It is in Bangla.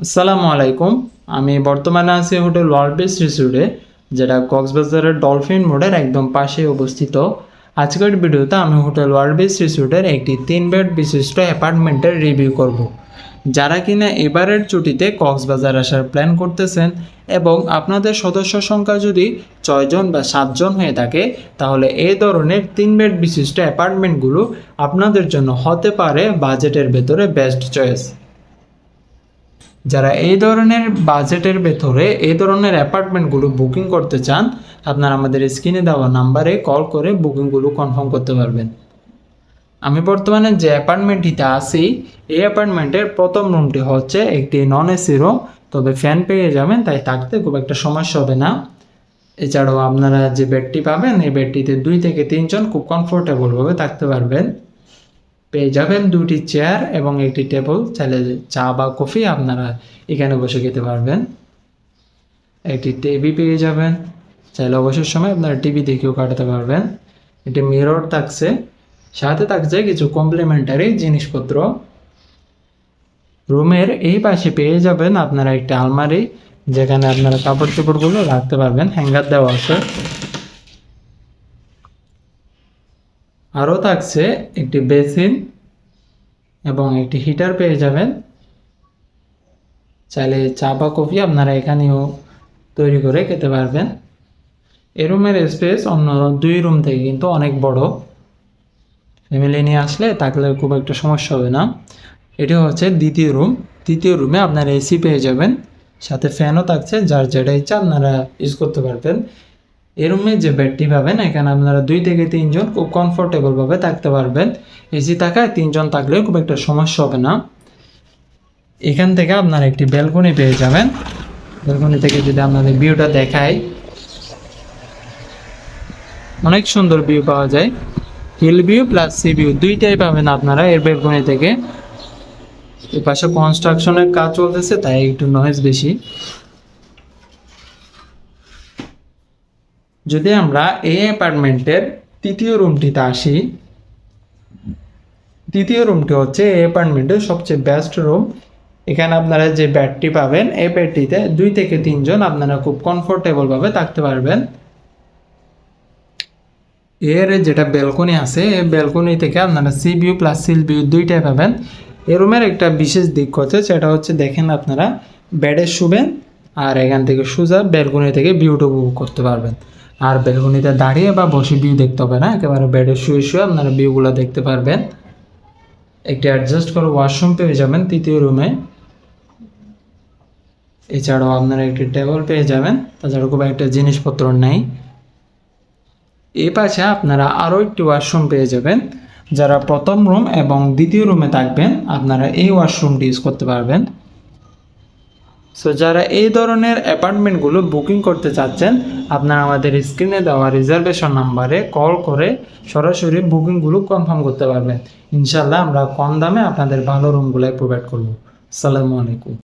আসসালামু আলাইকুম। আমি বর্তমানে আছি হোটেল ওয়ার্ল্ড বেস রিসোর্টে, যেটা কক্সবাজারের ডলফিন মোড়ের একদম পাশে অবস্থিত। আজকের ভিডিওতে আমি হোটেল ওয়ার্ল্ড বেস রিসোর্টের একটি 3 বেড বিশিষ্ট অ্যাপার্টমেন্টের রিভিউ করব। যারা কিনা এবারের ছুটিতে কক্সবাজার আসার প্ল্যান করতেছেন এবং আপনাদের সদস্য সংখ্যা যদি 6 জন বা 7 জন হয়ে থাকে, তাহলে এই ধরনের 3 বেড বিশিষ্ট অ্যাপার্টমেন্টগুলো আপনাদের জন্য হতে পারে বাজেটের ভেতরে বেস্ট চয়েস। যারা এই ধরনের বাজেটের ভেতরে এই ধরনের অ্যাপার্টমেন্টগুলো বুকিং করতে চান, আপনারা আমাদের স্ক্রিনে দেওয়া নাম্বারে কল করে বুকিংগুলো কনফার্ম করতে পারবেন। আমি বর্তমানে যে অ্যাপার্টমেন্টটিতে আছি, এই অ্যাপার্টমেন্টের প্রথম রুমটি হচ্ছে একটি নন এসি রুম, তবে ফ্যান পেয়ে যাবেন, তাই থাকতে খুব একটা সমস্যা হবে না। এছাড়াও আপনারা যে বেডটি পাবেন, এই বেডটিতে 2 থেকে 3 জন খুব কমফোর্টেবলভাবে থাকতে পারবেন। পেয়ে যাবেন 2টি চেয়ার এবং একটি টেবিল, চাইলে চা বা কফি আপনারা এখানে বসে খেতে পারবেন। একটি টিভি পেয়ে যাবেন, চাইলে অবসর সময় আপনারা টিভি দেখেও কাটাতে পারবেন। একটি মিরর থাকছে, সাথে থাকছে কিছু কমপ্লিমেন্টারি জিনিসপত্র। রুমের এই পাশে পেয়ে যাবেন আপনারা একটা আলমারি, যেখানে আপনারা কাপড় চোপড়গুলো রাখতে পারবেন, হ্যাঙ্গার দেওয়া আছে। আরও থাকছে একটি বেসিন এবং একটি হিটার পেয়ে যাবেন। চাইলে চা বা কফি আপনারা এখানেও তৈরি করে খেতে পারবেন। এই রুমের স্পেস অন্য 2 রুম থেকে কিন্তু অনেক বড়, ফ্যামিলি নিয়ে আসলে থাকলে খুব একটা সমস্যা হবে না। এটি হচ্ছে দ্বিতীয় রুম। তৃতীয় রুমে আপনারা এসি পেয়ে যাবেন, সাথে ফ্যানও থাকছে, যার যেটা ইচ্ছা আপনারা ইউজ করতে পারবেন। এই রুমে যে বেডটি পাবেন, এখানে আপনারা 2 থেকে 3 জন খুব কমফোর্টেবলভাবে থাকতে পারবেন। এসি থাকায় 3 জন থাকলেও খুব একটা সমস্যা হবে না। এখান থেকে আপনারা একটি ব্যালকনি পেয়ে যাবেন। ব্যালকনি থেকে যদি আপনাদের ভিউটা দেখাই, অনেক সুন্দর ভিউ পাওয়া যায়। Hill view plus sea view দুইটাই পাবেন আপনারা এর ব্যালকনি থেকে। এর পাশে কনস্ট্রাকশনের কাজ চলতেছে, তাই একটু নয়েজ বেশি। যদি আমরা এই অ্যাপার্টমেন্টের তৃতীয় রুমটিতে আসি, তৃতীয় রুমটি হচ্ছে এই অ্যাপার্টমেন্টের সবচেয়ে বেস্ট রুম। এখানে আপনারা যে বেডটি পাবেন, এই বেডটিতে 2 থেকে 3 জন আপনারা খুব কমফোর্টেবলভাবে থাকতে পারবেন। এর যেটা ব্যালকনি আছে, এই ব্যালকনি থেকে আপনারা C view plus seal view দুইটাই পাবেন। এই রুমের একটা বিশেষ দিক হচ্ছে, সেটা হচ্ছে দেখেন আপনারা বেডে শুবেন আর এখান থেকে সোজা ব্যালকনি থেকে ভিউটা উপভোগ করতে পারবেন। আর ব্যালকনিতে দাঁড়িয়ে বা বসে ভিউ দেখতে হবে না, একেবারে বেডে শুয়ে শুয়ে আপনারা ভিউগুলো দেখতে পারবেন। একটি অ্যাডজাস্ট করে ওয়াশরুম পেয়ে যাবেন তৃতীয় রুমে। এছাড়াও আপনারা একটি টেবিল পেয়ে যাবেন, তাছাড়া খুব একটা জিনিসপত্র নেই। এই পাশে আপনারা আরও একটি ওয়াশরুম পেয়ে যাবেন। যারা প্রথম রুম এবং দ্বিতীয় রুমে থাকবেন, আপনারা এই ওয়াশরুমটি ইউজ করতে পারবেন। সো যারা এই ধরনের অ্যাপার্টমেন্টগুলো বুকিং করতে চাচ্ছেন, আপনারা আমাদের স্ক্রিনে দেওয়া রিজার্ভেশন নাম্বারে কল করে সরাসরি বুকিংগুলো কনফার্ম করতে পারবেন। ইনশাল্লাহ আমরা কম দামে আপনাদের ভালো রুমগুলো প্রোভাইড করব। আসসালামু আলাইকুম।